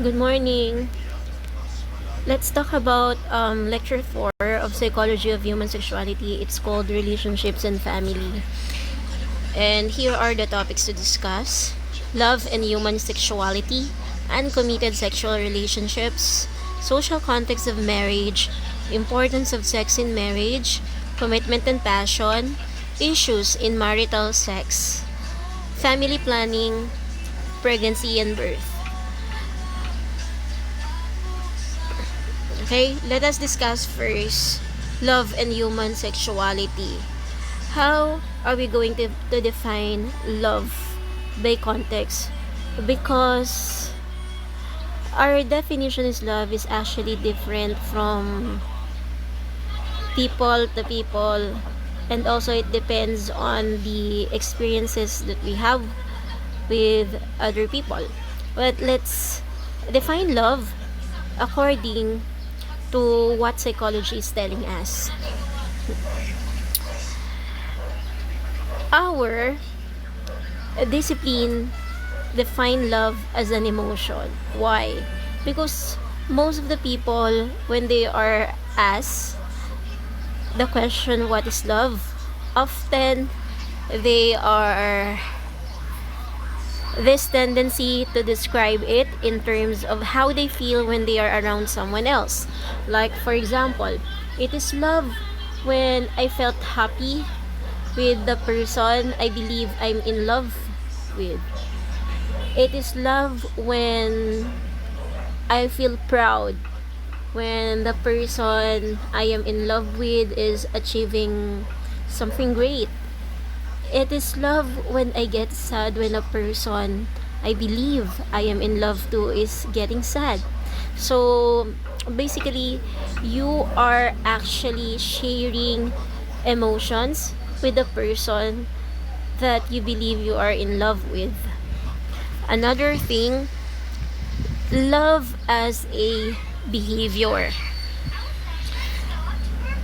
Good morning. Let's talk about lecture 4 of Psychology of Human Sexuality. It's called Relationships and Family. And here are the topics to discuss: love and human sexuality, uncommitted sexual relationships, social context of marriage, importance of sex in marriage, commitment and passion, issues in marital sex, family planning, pregnancy and birth. Okay, let us discuss first love and human sexuality. How are we going to define love by context? Because our definition is love is actually different from people to people, and also it depends on the experiences that we have with other people. But let's define love according to what psychology is telling us. Our discipline define love as an emotion. Why? Because most of the people, when they are asked the question, what is love? Often they are this tendency to describe it in terms of how they feel when they are around someone else. Like, for example, it is love when I felt happy with the person I believe I'm in love with. It is love when I feel proud when the person I am in love with is achieving something great. It is love when I get sad when a person I believe I am in love to is getting sad. So basically, you are actually sharing emotions with the person that you believe you are in love with. Another thing, love as a behavior.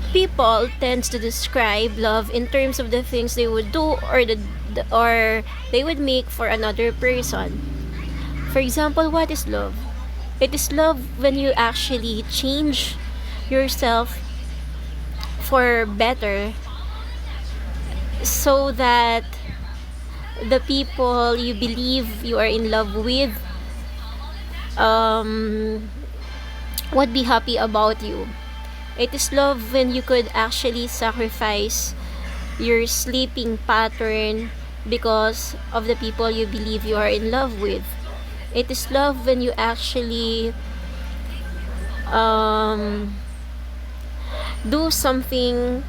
People tends to describe love in terms of the things they would do or they would make for another person. For example, what is love? It is love when you actually change yourself for better so that the people you believe you are in love with would be happy about you. It is love when you could actually sacrifice your sleeping pattern because of the people you believe you are in love with. It is love when you actually do something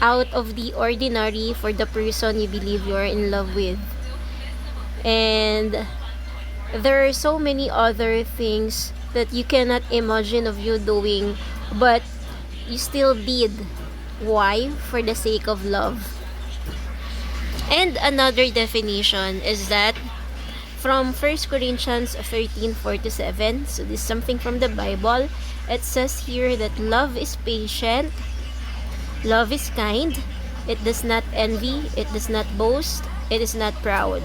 out of the ordinary for the person you believe you are in love with. And there are so many other things that you cannot imagine of you doing, but you still did. Why? For the sake of love. And another definition is that from 1 Corinthians 13:4-7, so this is something from the Bible. It says here that love is patient, love is kind, it does not envy, it does not boast, it is not proud,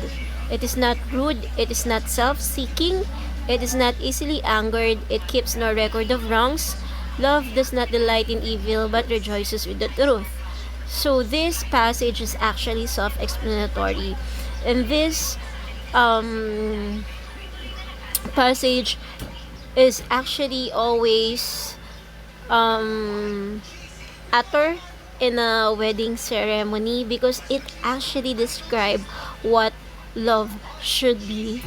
it is not rude, it is not self-seeking, it is not easily angered, it keeps no record of wrongs. Love does not delight in evil but rejoices with the truth. So this passage is actually self-explanatory. And this passage is actually always uttered in a wedding ceremony because it actually describes what love should be,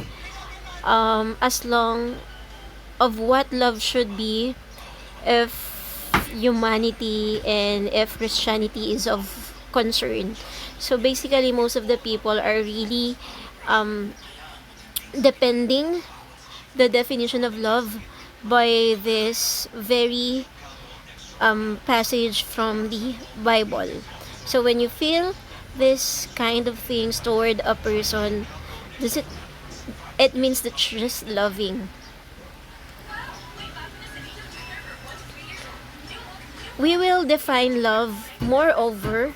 as long of what love should be if humanity and if Christianity is of concern. So basically, most of the people are really depending the definition of love by this very passage from the Bible. So when you feel this kind of things toward a person, does it means that you're just loving. We will define love moreover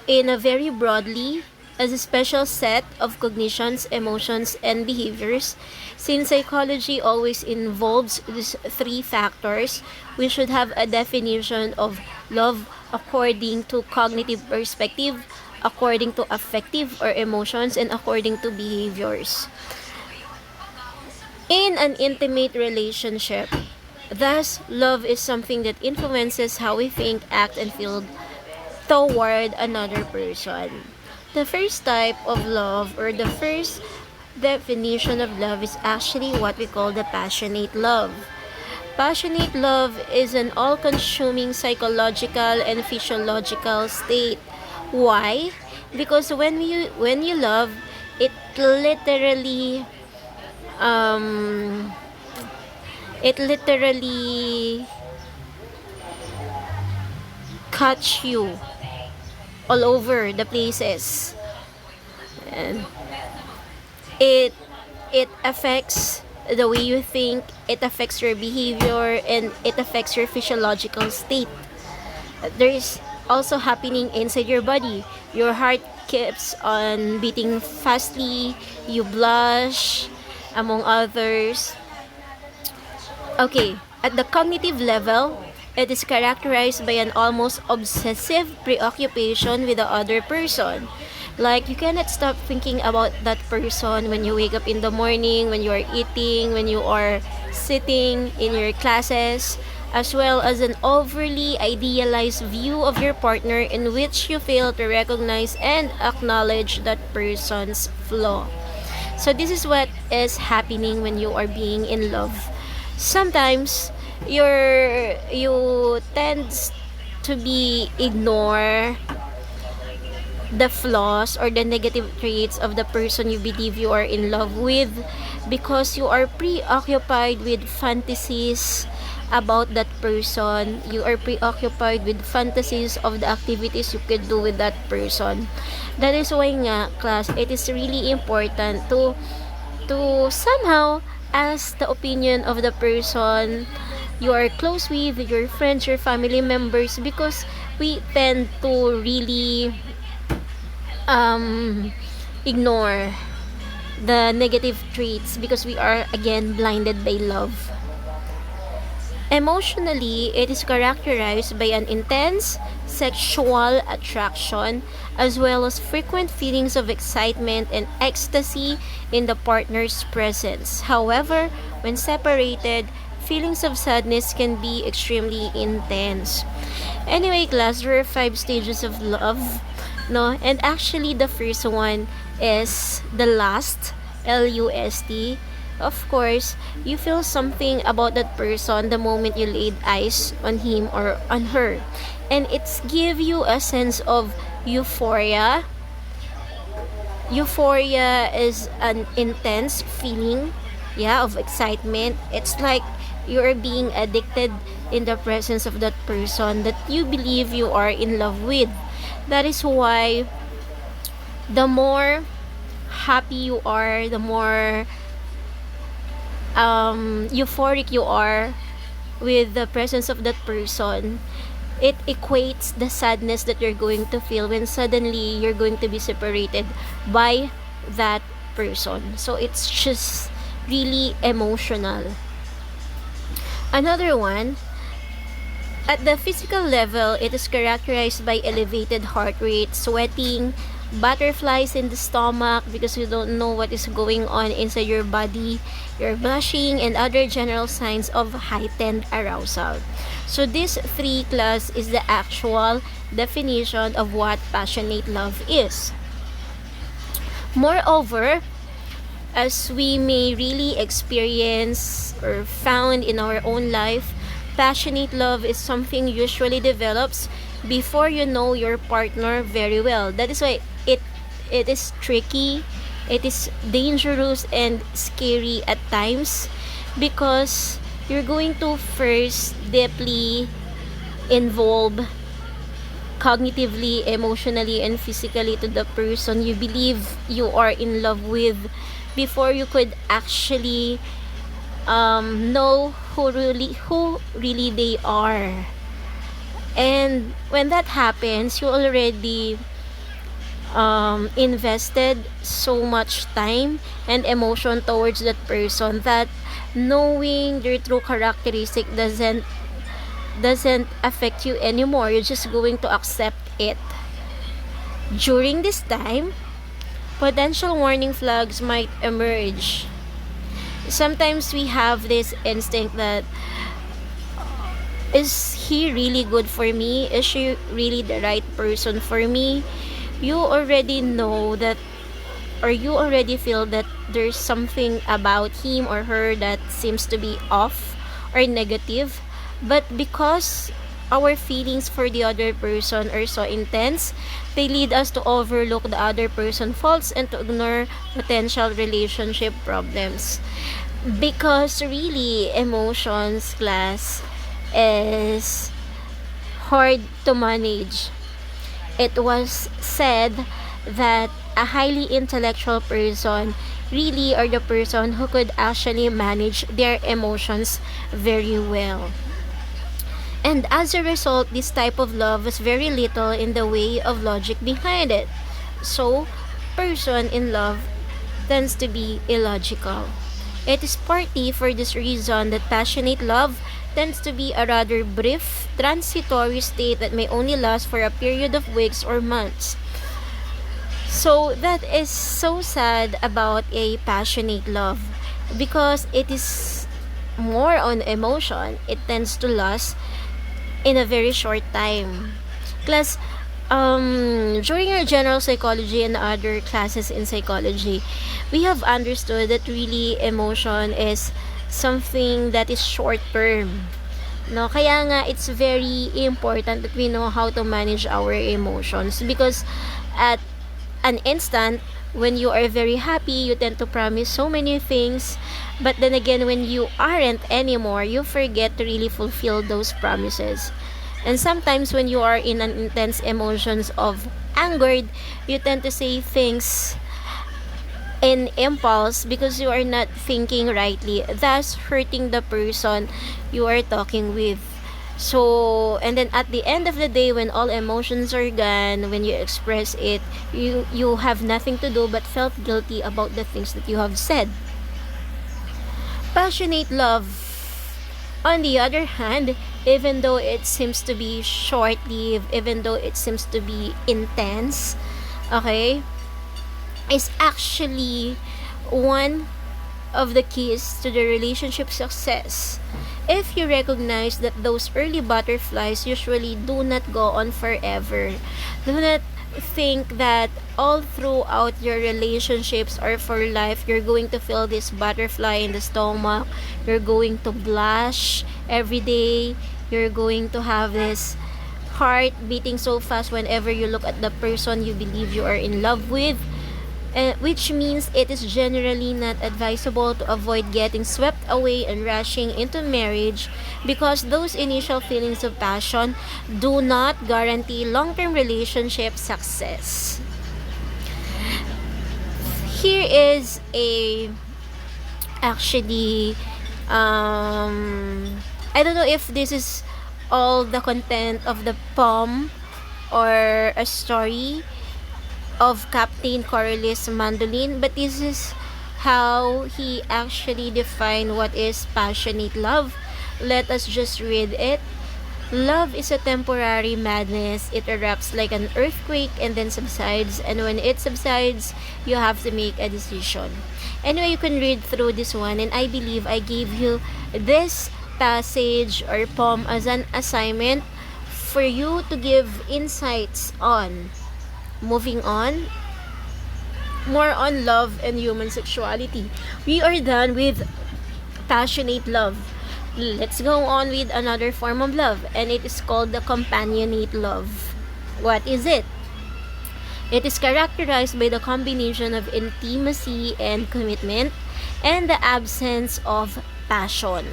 in a very broadly as a special set of cognitions, emotions, and behaviors. Since psychology always involves these three factors, we should have a definition of love according to cognitive perspective, according to affective or emotions, and according to behaviors. In an intimate relationship, thus, love is something that influences how we think, act, and feel toward another person. The first type of love, or the first definition of love, is actually what we call the passionate love. Passionate love is an all-consuming psychological and physiological state. Why? Because when you love, it literally um it literally cuts you all over the places, and it it affects the way you think, it affects your behavior, and it affects your physiological state. There is also happening inside your body. Your heart keeps on beating fastly, you blush, among others. Okay, at the cognitive level, it is characterized by an almost obsessive preoccupation with the other person. Like, you cannot stop thinking about that person when you wake up in the morning, when you are eating, when you are sitting in your classes, as well as an overly idealized view of your partner in which you fail to recognize and acknowledge that person's flaw. So this is what is happening when you are being in love. Sometimes you tend to be ignore the flaws or the negative traits of the person you believe you are in love with, because you are preoccupied with fantasies about that person. You are preoccupied with fantasies of the activities you could do with that person. That is why nga, class, it is really important to somehow ask the opinion of the person you are close with, your friends, your family members, because we tend to really ignore the negative traits because we are again blinded by love. Emotionally, it is characterized by an intense sexual attraction as well as frequent feelings of excitement and ecstasy in the partner's presence. However, when separated, feelings of sadness can be extremely intense. Anyway, class, there are 5 stages of love, no? And actually, the first one is the lust, Lust. Of course, you feel something about that person the moment you laid eyes on him or on her. And it's give you a sense of euphoria. Euphoria is an intense feeling, yeah, of excitement. It's like you're being addicted in the presence of that person that you believe you are in love with. That is why the more happy you are, the more euphoric you are with the presence of that person, it equates the sadness that you're going to feel when suddenly you're going to be separated by that person. So it's just really emotional. Another one, at the physical level, it is characterized by elevated heart rate, sweating, butterflies in the stomach because you don't know what is going on inside your body, you're blushing, and other general signs of heightened arousal. So this three class is the actual definition of what passionate love is. Moreover, as we may really experience or found in our own life, passionate love is something usually develops before you know your partner very well. That is why it is tricky, it is dangerous and scary at times, because you're going to first deeply involve cognitively, emotionally, and physically to the person you believe you are in love with before you could actually know who really they are. And when that happens, you already invested so much time and emotion towards that person that knowing their true characteristic doesn't affect you anymore. You're just going to accept it. During this time, potential warning flags might emerge. Sometimes we have this instinct that, is he really good for me? Is she really the right person for me? You already know that, or you already feel that there's something about him or her that seems to be off or negative. But because our feelings for the other person are so intense, they lead us to overlook the other person's faults and to ignore potential relationship problems. Because really, emotions, class, is hard to manage. It was said that a highly intellectual person really are the person who could actually manage their emotions very well. And as a result, this type of love was very little in the way of logic behind it. So, person in love tends to be illogical. It is partly for this reason that passionate love tends to be a rather brief, transitory state that may only last for a period of weeks or months. So that is so sad about a passionate love because it is more on emotion. It tends to last in a very short time. Plus, during our general psychology and other classes in psychology, we have understood that really emotion is something that is short term. No, kaya nga it's very important that we know how to manage our emotions because at an instant when you are very happy, you tend to promise so many things, but then again when you aren't anymore, you forget to really fulfill those promises. And sometimes when you are in an intense emotions of angered, you tend to say things in impulse because you are not thinking rightly, thus hurting the person you are talking with. So, and then at the end of the day, when all emotions are gone, when you express it, you have nothing to do but felt guilty about the things that you have said. Passionate love, on the other hand, even though it seems to be short-lived, even though it seems to be intense, okay, is actually one of the keys to the relationship success. If you recognize that those early butterflies usually do not go on forever, do not think that all throughout your relationships or for life you're going to feel this butterfly in the stomach, you're going to blush every day, you're going to have this heart beating so fast whenever you look at the person you believe you are in love with, which means it is generally not advisable to avoid getting swept away and rushing into marriage because those initial feelings of passion do not guarantee long-term relationship success. Here is a actually I don't know if this is all the content of the poem or a story of Captain Coriolis Mandolin, but this is how he actually defined what is passionate love. Let us just read it. Love is a temporary madness. It erupts like an earthquake and then subsides, and when it subsides, you have to make a decision. Anyway, you can read through this one, and I believe I gave you this passage or poem as an assignment for you to give insights on. Moving on, more on love and human sexuality. We are done with passionate love. Let's go on with another form of love, and it is called the companionate love. What is it? It is characterized by the combination of intimacy and commitment and the absence of passion.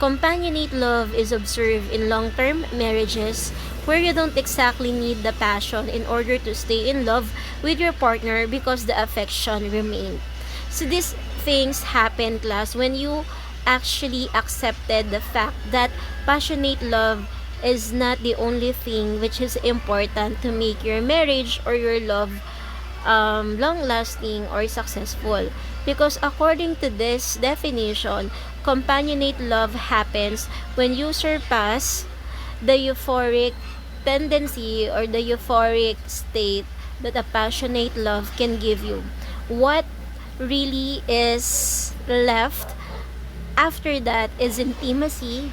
Companionate love is observed in long-term marriages where you don't exactly need the passion in order to stay in love with your partner because the affection remains. So these things happen, class, when you actually accepted the fact that passionate love is not the only thing which is important to make your marriage or your love long lasting or successful. Because according to this definition, companionate love happens when you surpass the euphoric tendency or the euphoric state that a passionate love can give you. What really is left after that is intimacy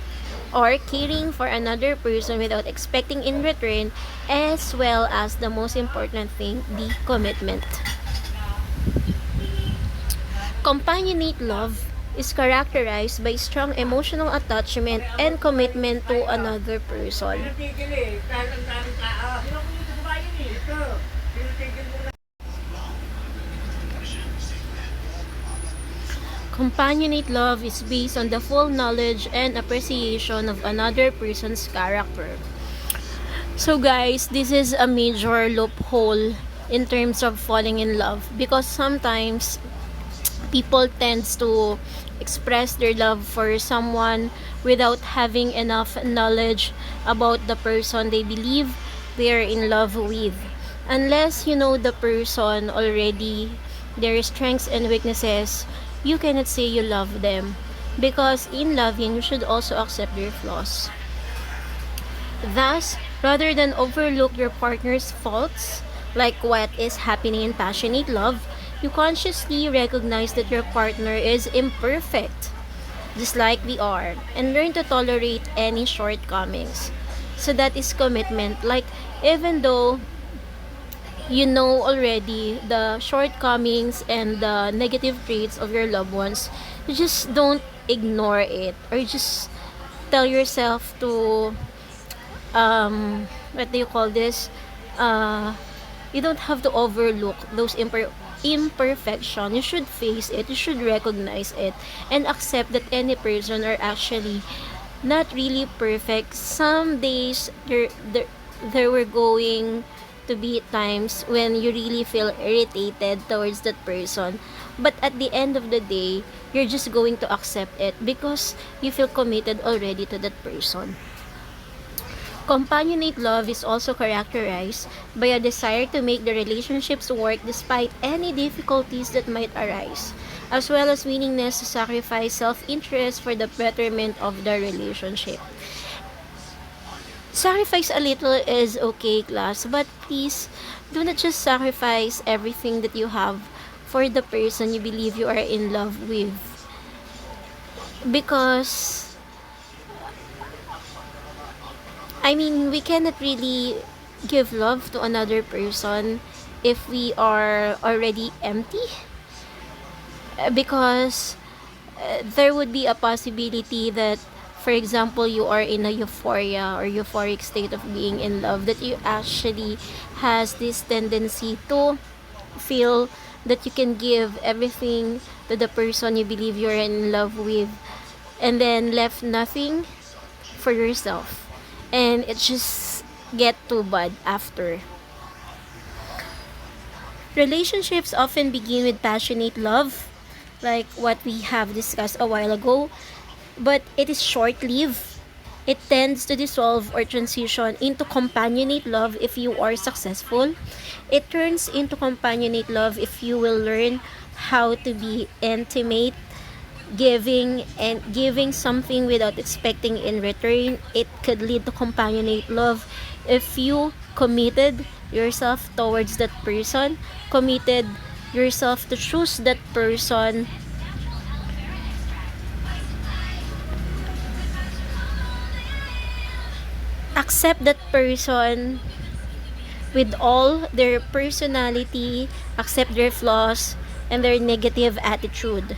or caring for another person without expecting in return, as well as the most important thing, the commitment. Companionate love is characterized by strong emotional attachment and commitment to another person. Companionate love is based on the full knowledge and appreciation of another person's character. So guys, this is a major loophole in terms of falling in love, because sometimes people tends to express their love for someone without having enough knowledge about the person they believe they are in love with. Unless you know the person already, their strengths and weaknesses, you cannot say you love them, because in loving you should also accept their flaws. Thus, rather than overlook your partner's faults, like what is happening in passionate love, you consciously recognize that your partner is imperfect, just like we are, and learn to tolerate any shortcomings. So that is commitment. Like, even though you know already the shortcomings and the negative traits of your loved ones, you just don't ignore it, or just tell yourself to what do you call this, you don't have to overlook those imperfection. You should face it, you should recognize it, and accept that any person are actually not really perfect. Some days there were going to be times when you really feel irritated towards that person, but at the end of the day, you're just going to accept it because you feel committed already to that person. Companionate love is also characterized by a desire to make the relationships work despite any difficulties that might arise, as well as willingness to sacrifice self-interest for the betterment of the relationship. Sacrifice a little is okay, class, but please do not just sacrifice everything that you have for the person you believe you are in love with. Because we cannot really give love to another person if we are already empty. Because there would be a possibility that, for example, you are in a euphoria or euphoric state of being in love, that you actually has this tendency to feel that you can give everything to the person you believe you're in love with, and then left nothing for yourself, and it just get too bad after. Relationships often begin with passionate love, like what we have discussed a while ago, but it is short-lived. It tends to dissolve or transition into companionate love if you are successful. It turns into companionate love if you will learn how to be intimate, giving something without expecting in return. It could lead to companionate love if you committed yourself towards that person, committed yourself to choose that person, accept that person with all their personality, accept their flaws and their negative attitude.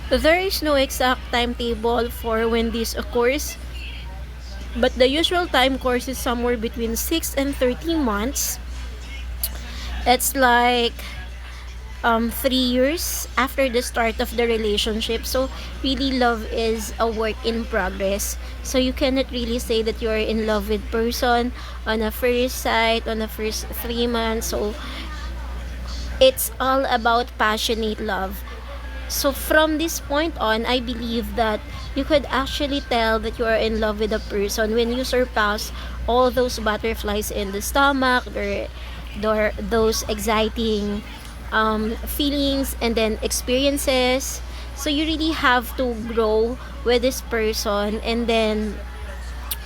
There is no exact timetable for when this occurs, but the usual time course is somewhere between 6 and 13 months. It's like 3 years after the start of the relationship. So really, love is a work in progress. So you cannot really say that you are in love with person on a first sight, on the first 3 months. So it's all about passionate love. So from this point on, I believe that you could actually tell that you are in love with a person when you surpass all those butterflies in the stomach, their those exciting feelings and then experiences. So you really have to grow with this person and then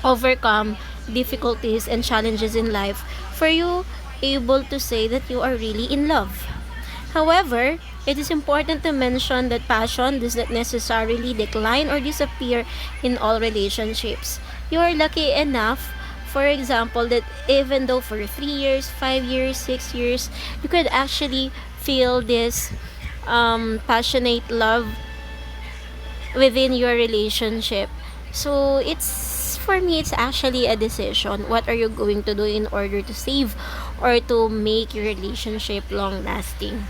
overcome difficulties and challenges in life for you able to say that you are really in love. However, it is important to mention that passion does not necessarily decline or disappear in all relationships. You are lucky enough, for example, that even though for 3 years, 5 years, 6 years, you could actually feel this passionate love within your relationship. So it's for me it's actually a decision. What are you going to do in order to save or to make your relationship long lasting?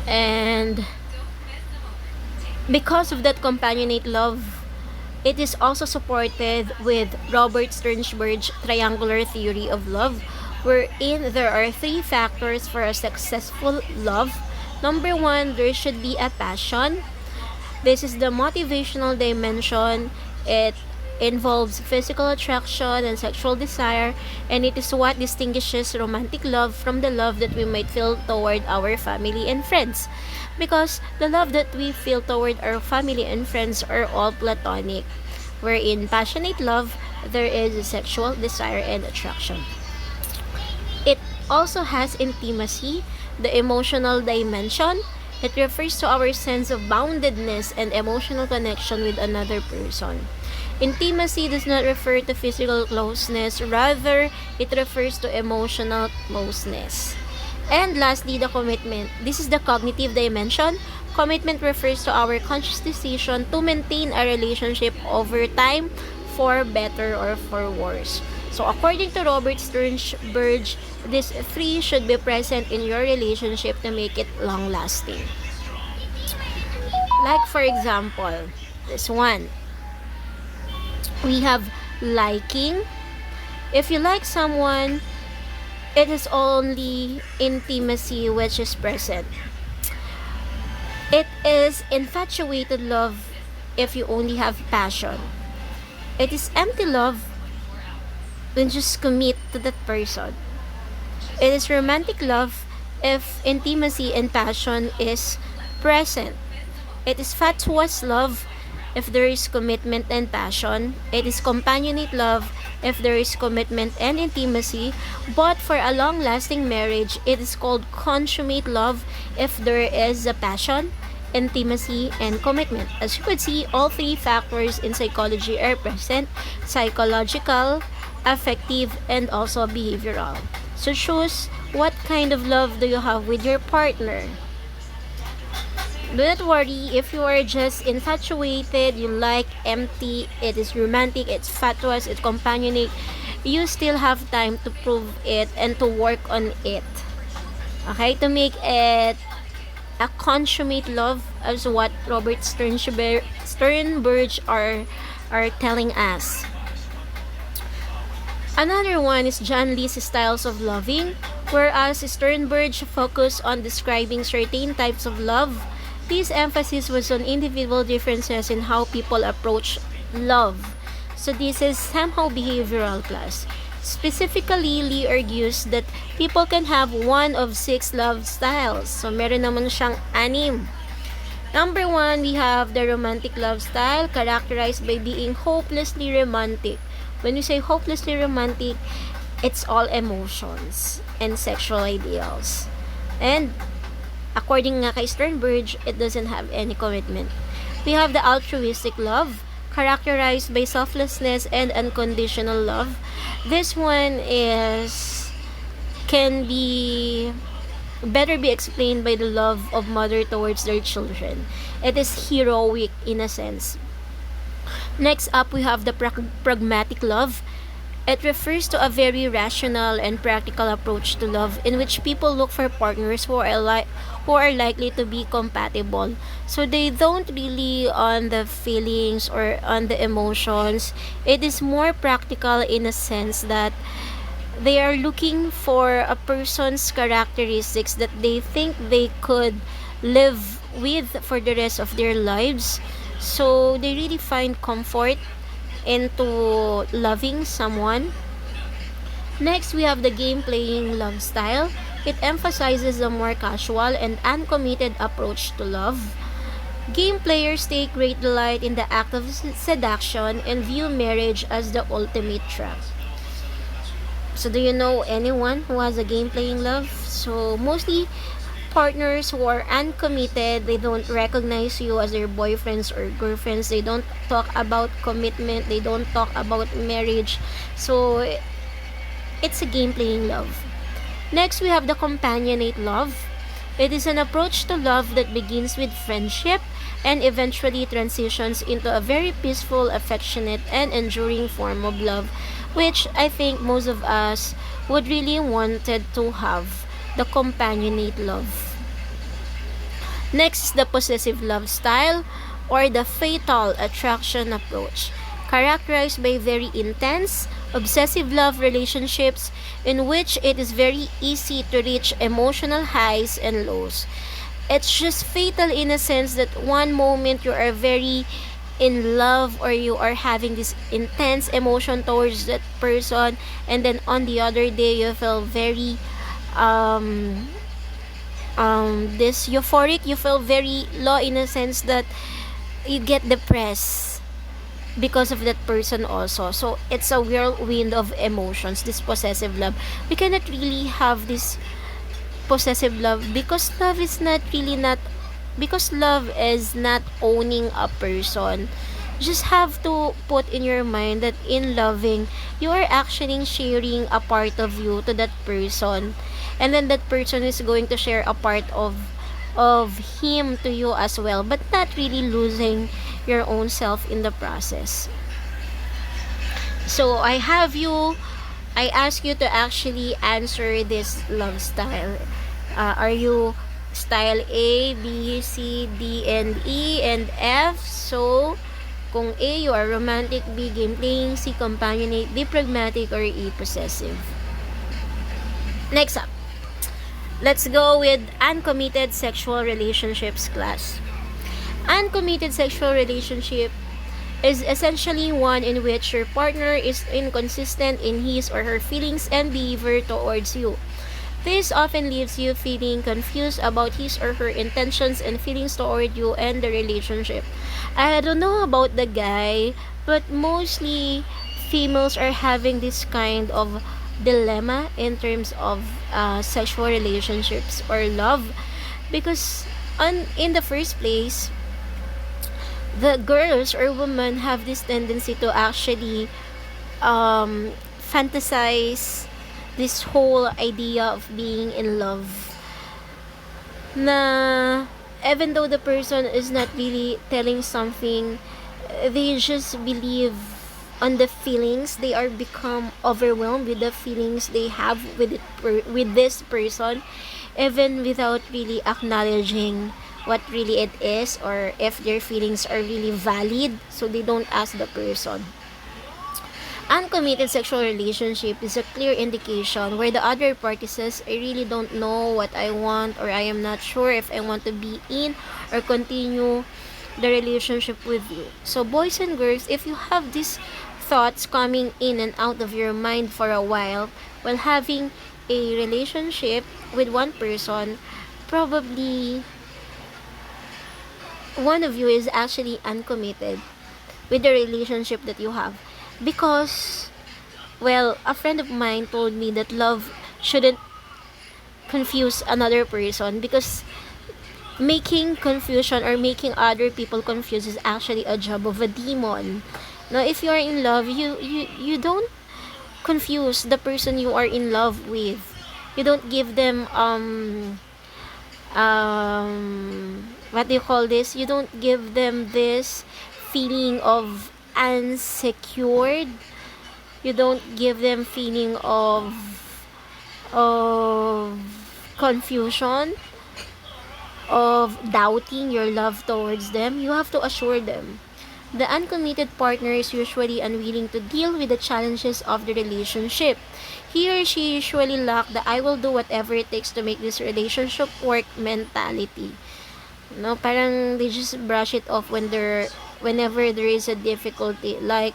And because of that companionate love, it is also supported with Robert Sternberg's triangular theory of love, wherein there are three factors for a successful love. Number one, there should be a passion. This is the motivational dimension. It involves physical attraction and sexual desire, and it is what distinguishes romantic love from the love that we might feel toward our family and friends. Because the love that we feel toward our family and friends are all platonic, wherein passionate love, there is a sexual desire and attraction. It also has intimacy, the emotional dimension. It refers to our sense of boundedness and emotional connection with another person. Intimacy does not refer to physical closeness, rather, it refers to emotional closeness. And lastly, the commitment. This is the cognitive dimension. Commitment refers to our conscious decision to maintain a relationship over time for better or for worse. So according to Robert Sternberg, these three should be present in your relationship to make it long lasting. Like for example, this one. We have liking. If you like someone, it is only intimacy which is present. It is infatuated love if you only have passion. It is empty love when you just commit to that person. It is romantic love if intimacy and passion is present. It is fatuous love if there is commitment and passion. It is companionate love if there is commitment and intimacy. But for a long-lasting marriage, it is called consummate love if there is a passion, intimacy, and commitment. As you could see, all three factors in psychology are present: psychological, affective, and also behavioral. So choose what kind of love do you have with your partner. Do not worry if you are just infatuated, you like empty, it is romantic, it's fatuous, it's companionate. You still have time to prove it and to work on it. Okay, to make it a consummate love, as what Robert Sternberg are telling us. Another one is John Lee's styles of loving, whereas Sternberg focused on describing certain types of love. This emphasis was on individual differences in how people approach love. So this is somehow behavioral class. Specifically, Lee argues that people can have one of 6 love styles. So meron naman siyang 6. Number 1, we have the romantic love style, characterized by being hopelessly romantic. When you say hopelessly romantic, it's all emotions and sexual ideals. And according nga kay Sternberg, it doesn't have any commitment. We have the altruistic love, characterized by selflessness and unconditional love. This one can be better be explained by the love of mother towards their children. It is heroic in a sense. Next up, we have the pragmatic love. It refers to a very rational and practical approach to love in which people look for partners who are likely to be compatible. So they don't really on the feelings or on the emotions. It is more practical in a sense that they are looking for a person's characteristics that they think they could live with for the rest of their lives. So they really find comfort into loving someone. Next, we have the game playing love style. It emphasizes a more casual and uncommitted approach to love. Game players take great delight in the act of seduction and view marriage as the ultimate trap. So, do you know anyone who has a game playing love? So, mostly partners who are uncommitted, they don't recognize you as their boyfriends or girlfriends. They don't talk about commitment, they don't talk about marriage. So, it's a game playing love. Next, we have the companionate love. It is an approach to love that begins with friendship and eventually transitions into a very peaceful, affectionate, and enduring form of love, which I think most of us would really wanted to have the companionate love. Next is the possessive love style or the fatal attraction approach, characterized by very intense, obsessive love relationships in which it is very easy to reach emotional highs and lows. It's just fatal in a sense that one moment you are very in love or you are having this intense emotion towards that person, and then on the other day you feel very um this euphoric, you feel very low in a sense that you get depressed because of that person also. So it's a whirlwind of emotions, this possessive love. We cannot really have this possessive love because love is not owning a person. Just have to put in your mind that in loving, you are actually sharing a part of you to that person, and then that person is going to share a part of him to you as well, but not really losing your own self in the process. So I ask you to actually answer this love style. Are you style A, B, C, D, and E, and F? So, kung A, you are romantic, B, game playing, C, companionate, D, pragmatic, or E, possessive. Next up, let's go with uncommitted sexual relationships class. Uncommitted sexual relationship is essentially one in which your partner is inconsistent in his or her feelings and behavior towards you. This often leaves you feeling confused about his or her intentions and feelings toward you and the relationship. I don't know about the guy, but mostly females are having this kind of dilemma in terms of sexual relationships or love, because in the first place, the girls or women have this tendency to actually fantasize this whole idea of being in love, na even though the person is not really telling something, they just believe on the feelings. They are become overwhelmed with the feelings they have with this person, even without really acknowledging what really it is or if their feelings are really valid, so they don't ask the person. Uncommitted sexual relationship is a clear indication where the other party says, I really don't know what I want, or I am not sure if I want to be in or continue the relationship with you. So boys and girls, if you have these thoughts coming in and out of your mind for a while having a relationship with one person, probably one of you is actually uncommitted with the relationship that you have, because, well, a friend of mine told me that love shouldn't confuse another person, because making confusion or making other people confused is actually a job of a demon. Now, if you are in love, you don't confuse the person you are in love with. You don't give them what do you call this? You don't give them this feeling of unsecured. You don't give them feeling of confusion, of doubting your love towards them. You have to assure them. The uncommitted partner is usually unwilling to deal with the challenges of the relationship. He or she usually lack the I will do whatever it takes to make this relationship work mentality. No, parang they just brush it off whenever there is a difficulty. Like,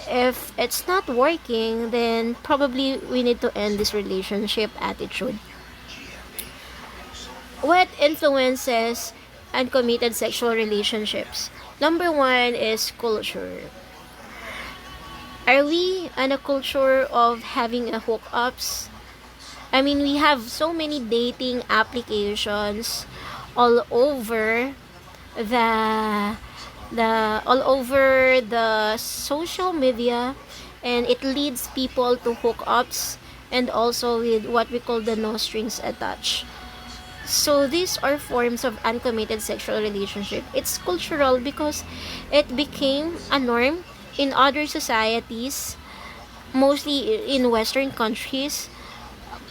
If it's not working, then probably we need to end this relationship attitude. What influences uncommitted sexual relationships? Number one is culture. Are we in a culture of having a hookups? I mean, we have so many dating applications all over the the social media, and it leads people to hookups and also with what we call the no strings attached. So these are forms of uncommitted sexual relationship. It's cultural because it became a norm in other societies, mostly in Western countries.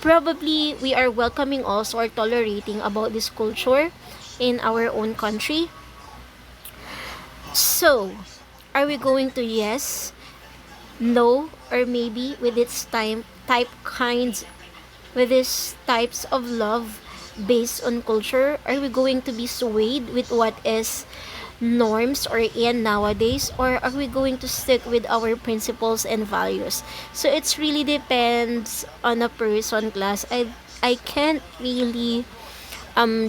Probably we are welcoming also or tolerating about this culture in our own country. So, are we going to yes, no, or maybe with its type kinds with these types of love based on culture? Are we going to be swayed with what is norms or in nowadays, or are we going to stick with our principles and values? So it's really depends on a person, class. I can't really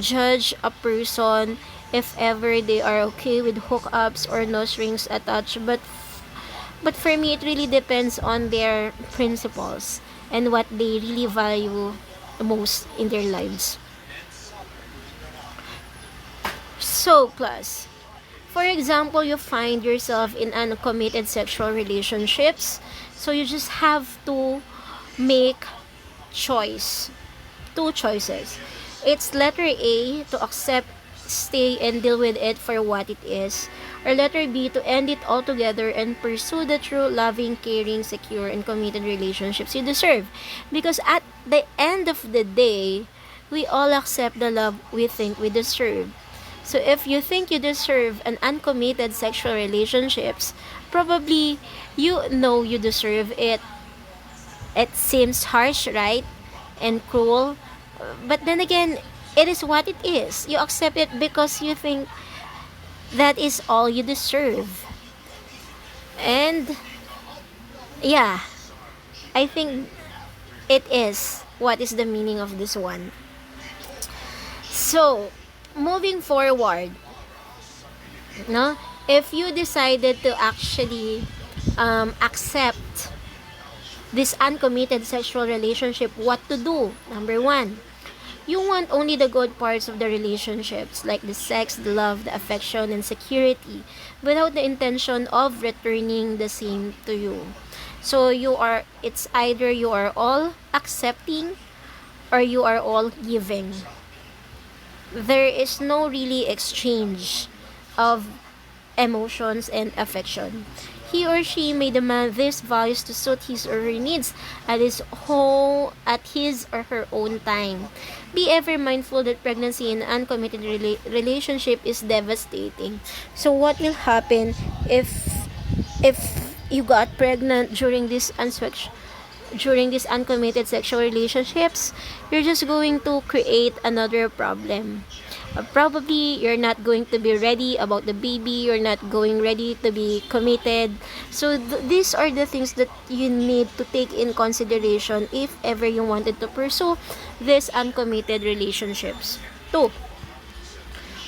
judge a person if ever they are okay with hookups or no strings attached, but for me it really depends on their principles and what they really value most in their lives. So, class, for example, you find yourself in uncommitted sexual relationships, so you just have to make choice. Two choices. It's letter A, to accept, stay, and deal with it for what it is. Or letter B, to end it altogether and pursue the true, loving, caring, secure, and committed relationships you deserve. Because at the end of the day, we all accept the love we think we deserve. So if you think you deserve an uncommitted sexual relationships, probably you know you deserve it. It seems harsh, right? And cruel. But then again, it is what it is. You accept it because you think that is all you deserve. And yeah, I think it is what is the meaning of this one. So, moving forward, no? If you decided to actually accept this uncommitted sexual relationship, what to do? Number one, you want only the good parts of the relationships, like the sex, the love, the affection, and security, without the intention of returning the same to you. So it's either you are all accepting or you are all giving. There is no really exchange of emotions and affection. He or she may demand these values to suit his or her needs at his or her own time. Be ever mindful that pregnancy in an uncommitted relationship is devastating. So what will happen if you got pregnant during these uncommitted sexual relationships? You're just going to create another problem. Probably you're not going to be ready about the baby, you're not going ready to be committed. So these are the things that you need to take in consideration if ever you wanted to pursue these uncommitted relationships. 2,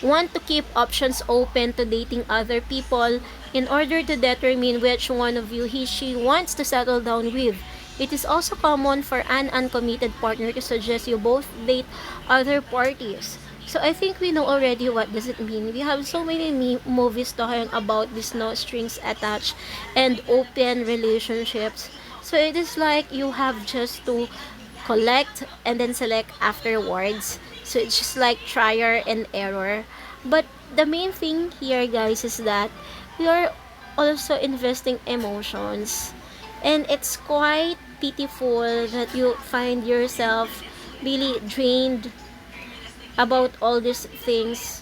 want to keep options open to dating other people in order to determine which one of you she wants to settle down with. It is also common for an uncommitted partner to suggest you both date other parties. So I think we know already what does it mean. We have so many movies talking about this no strings attached and open relationships. So it is like you have just to collect and then select afterwards. So it's just like trial and error. But the main thing here, guys, is that we are also investing emotions. And it's quite pitiful that you find yourself really drained about all these things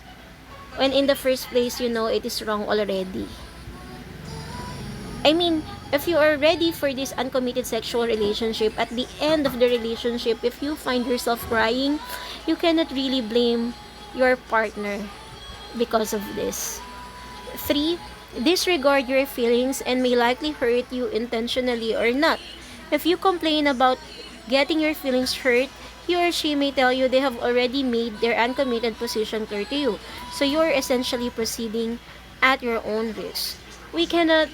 when in the first place you know it is wrong already. I mean, if you are ready for this uncommitted sexual relationship, at the end of the relationship, if you find yourself crying, you cannot really blame your partner because of this. 3, disregard your feelings and may likely hurt you intentionally or not. If you complain about getting your feelings hurt, he or she may tell you they have already made their uncommitted position clear to you. So you are essentially proceeding at your own risk. We cannot,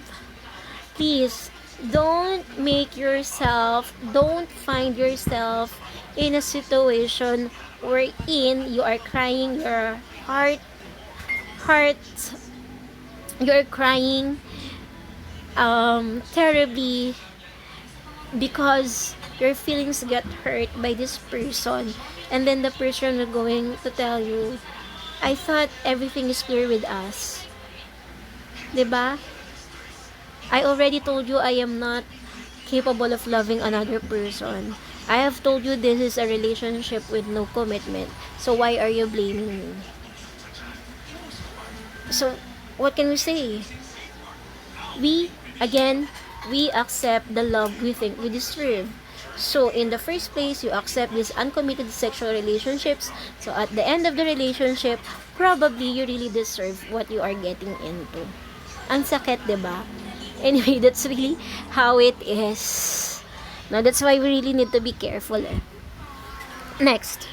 please, don't find yourself in a situation wherein you are crying your heart, you're crying terribly because your feelings get hurt by this person, and then the person is going to tell you, I thought everything is clear with us. 'Di ba? I already told you I am not capable of loving another person. I have told you this is a relationship with no commitment. So why are you blaming me? So what can we say? We, again, we accept the love we think we deserve. So in the first place, you accept these uncommitted sexual relationships. So at the end of the relationship, probably you really deserve what you are getting into. Ang sakit, 'di ba? Anyway, that's really how it is. Now, that's why we really need to be careful. Next,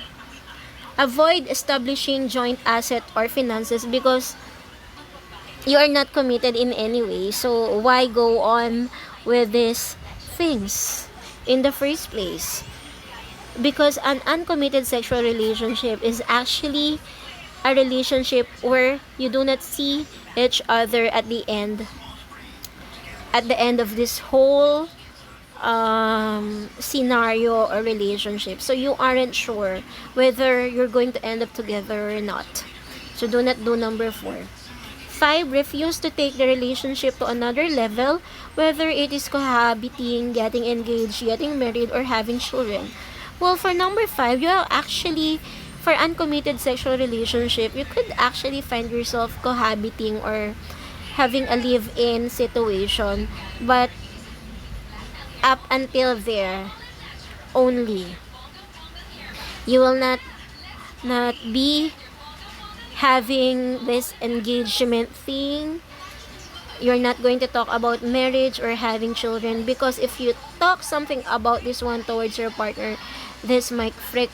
avoid establishing joint asset or finances because you are not committed in any way. So, why go on with these things in the first place? Because an uncommitted sexual relationship is actually a relationship where you do not see each other at the end of this whole scenario or relationship. So you aren't sure whether you're going to end up together or not. So do not do number 4. 5, refuse to take the relationship to another level, whether it is cohabiting, getting engaged, getting married, or having children. Well, for number 5, you are actually, for uncommitted sexual relationship, you could actually find yourself cohabiting or having a live-in situation, but up until there only. You will not be having this engagement thing. You're not going to talk about marriage or having children, because if you talk something about this one towards your partner, this might freak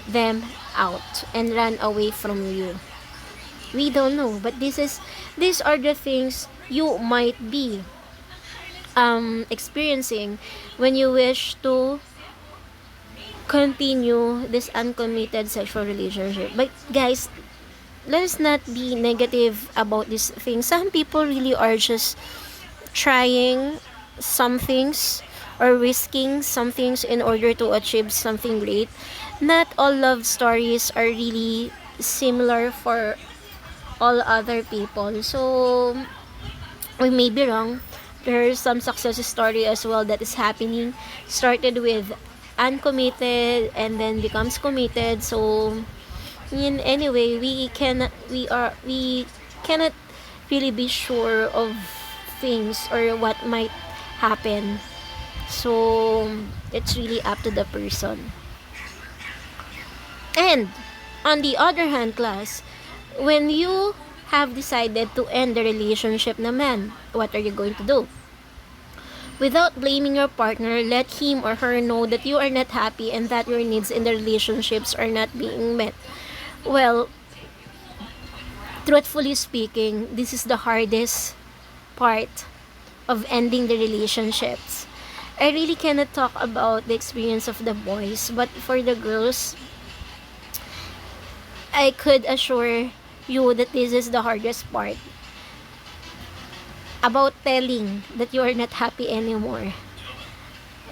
them out and run away from you. We don't know, but these are the things you might be experiencing when you wish to continue this uncommitted sexual relationship. But guys, let us not be negative about this thing. Some people really are just trying some things or risking some things in order to achieve something great. Not all love stories are really similar for all other people. So we may be wrong. There's some success story as well that is happening. Started with uncommitted and then becomes committed. So in anyway, we cannot really be sure of things or what might happen. So it's really up to the person. And on the other hand, class, when you have decided to end the relationship naman, what are you going to do? Without blaming your partner, let him or her know that you are not happy and that your needs in the relationships are not being met. Well, truthfully speaking, this is the hardest part of ending the relationships. I really cannot talk about the experience of the boys, but for the girls, I could assure you that this is the hardest part about telling that you are not happy anymore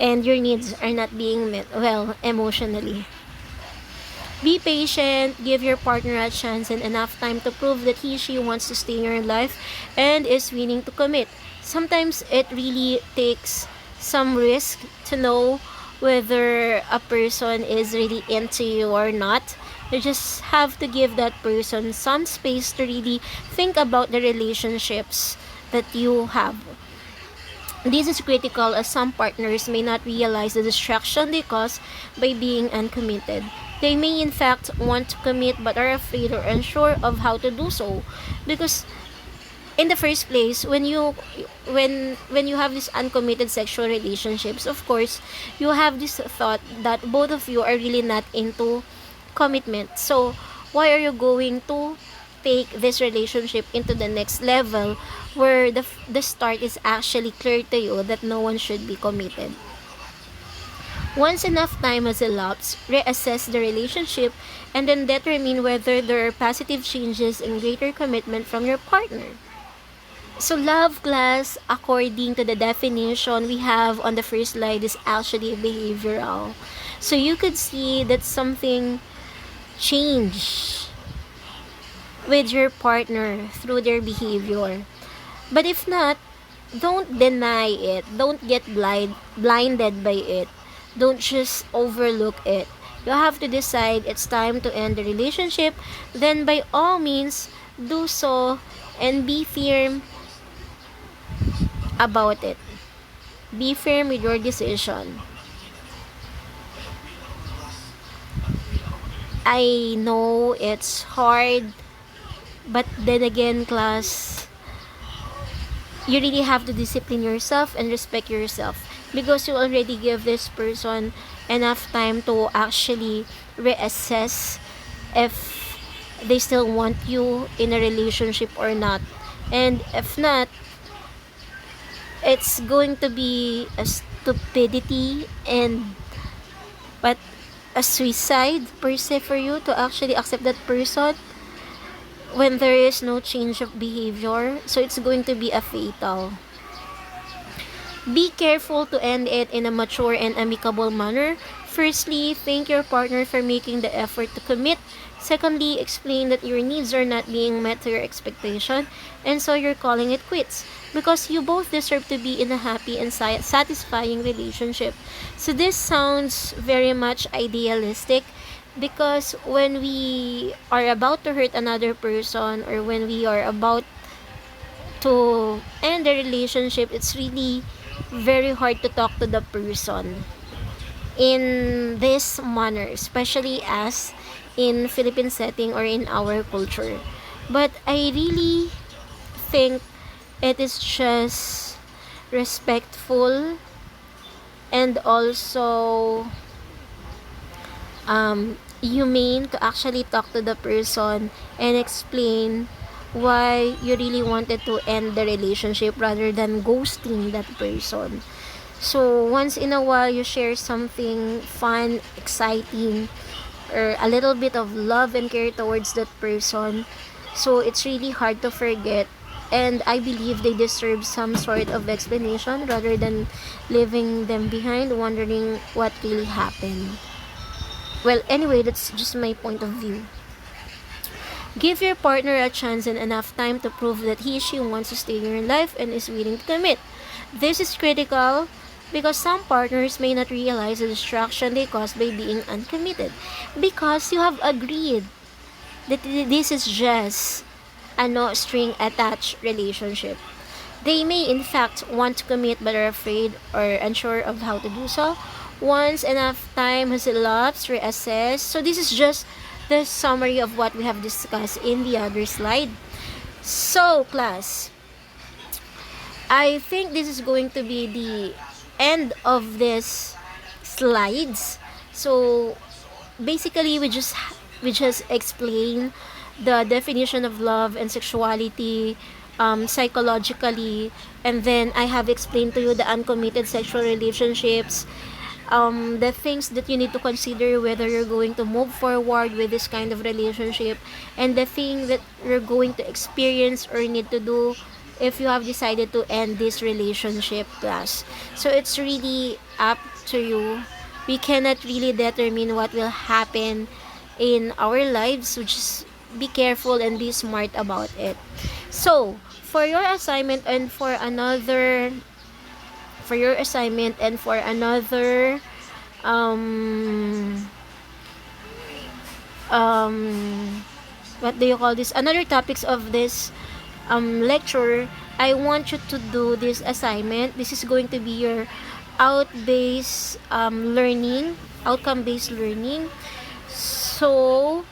and your needs are not being met well emotionally. Be patient, give your partner a chance and enough time to prove that he/she wants to stay in your life and is willing to commit. Sometimes it really takes some risk to know whether a person is really into you or not. You just have to give that person some space to really think about the relationships that you have. This is critical as some partners may not realize the distraction they cause by being uncommitted. They may in fact want to commit but are afraid or unsure of how to do so, because in the first place, when you have this uncommitted sexual relationships, of course you have this thought that both of you are really not into commitment. So why are you going to take this relationship into the next level where the start is actually clear to you that no one should be committed? Once enough time has elapsed, reassess the relationship and then determine whether there are positive changes and greater commitment from your partner. So love class, according to the definition we have on the first slide, is actually behavioral. So you could see that something changed with your partner through their behavior. But if not, don't deny it. Don't get blinded by it. Don't just overlook it. You have to decide it's time to end the relationship. Then by all means, do so and be firm about it. Be firm with your decision. I know it's hard, but then again, class, you really have to discipline yourself and respect yourself because you already give this person enough time to actually reassess if they still want you in a relationship or not. And if not, it's going to be a stupidity and but a suicide per se for you to actually accept that person when there is no change of behavior. So it's going to be a fatal. Be careful to end it in a mature and amicable manner. Firstly, thank your partner for making the effort to commit. Secondly, explain that your needs are not being met to your expectation, and so you're calling it quits. Because you both deserve to be in a happy and satisfying relationship. So this sounds very much idealistic because when we are about to hurt another person or when we are about to end the relationship, it's really very hard to talk to the person in this manner, especially as in Philippine setting or in our culture. But I really think it is just respectful and also humane to actually talk to the person and explain why you really wanted to end the relationship rather than ghosting that person. So once in a while you share something fun, exciting, or a little bit of love and care towards that person. So it's really hard to forget, and I believe they deserve some sort of explanation rather than leaving them behind wondering what really happened. Well, anyway, that's just my point of view. Give your partner a chance and enough time to prove that he/she wants to stay in your life and is willing to commit. This is critical because some partners may not realize the distraction they cause by being uncommitted because you have agreed that this is just a no string attached relationship. They may in fact want to commit but are afraid or unsure of how to do so. Once enough time has elapsed, reassess. So this is just the summary of what we have discussed in the other slide. So class, I think this is going to be the end of this slides. So basically we just explain the definition of love and sexuality psychologically, and then I have explained to you the uncommitted sexual relationships, the things that you need to consider whether you're going to move forward with this kind of relationship, and the thing that you're going to experience or need to do if you have decided to end this relationship class. So it's really up to you. We cannot really determine what will happen in our lives, so just be careful and be smart about it. So for your assignment and for another um what do you call this, another topics of this lecture, I want you to do this assignment. This is going to be your outcome based learning. So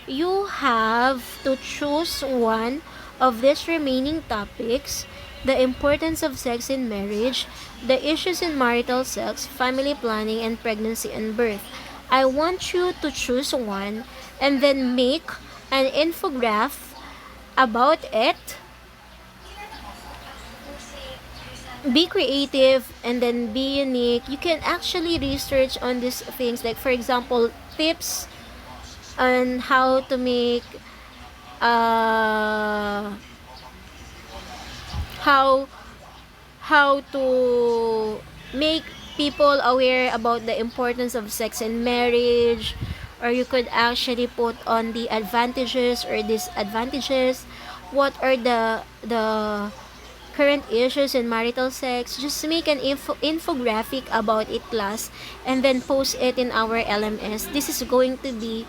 you have to choose one of these remaining topics: the importance of sex in marriage, the issues in marital sex, family planning, and pregnancy and birth. I want you to choose one and then make an infograph about it. Be creative and then be unique. You can actually research on these things, like for example, tips on how to make uh how how to make people aware about the importance of sex in marriage, or you could actually put on the advantages or disadvantages. What are the current issues in marital sex? Just make an infographic about it, class, and then post it in our LMS. This is going to be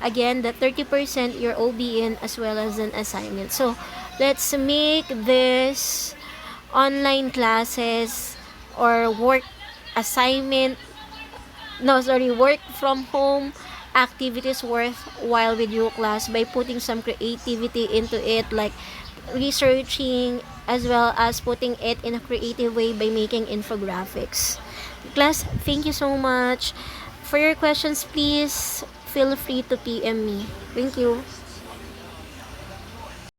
again the 30% your OBN as well as an assignment. So let's make this online classes or work assignment, no sorry, work from home activities worthwhile with your class by putting some creativity into it, like researching as well as putting it in a creative way by making infographics. Class, thank you so much. For your questions, please feel free to PM me. Thank you.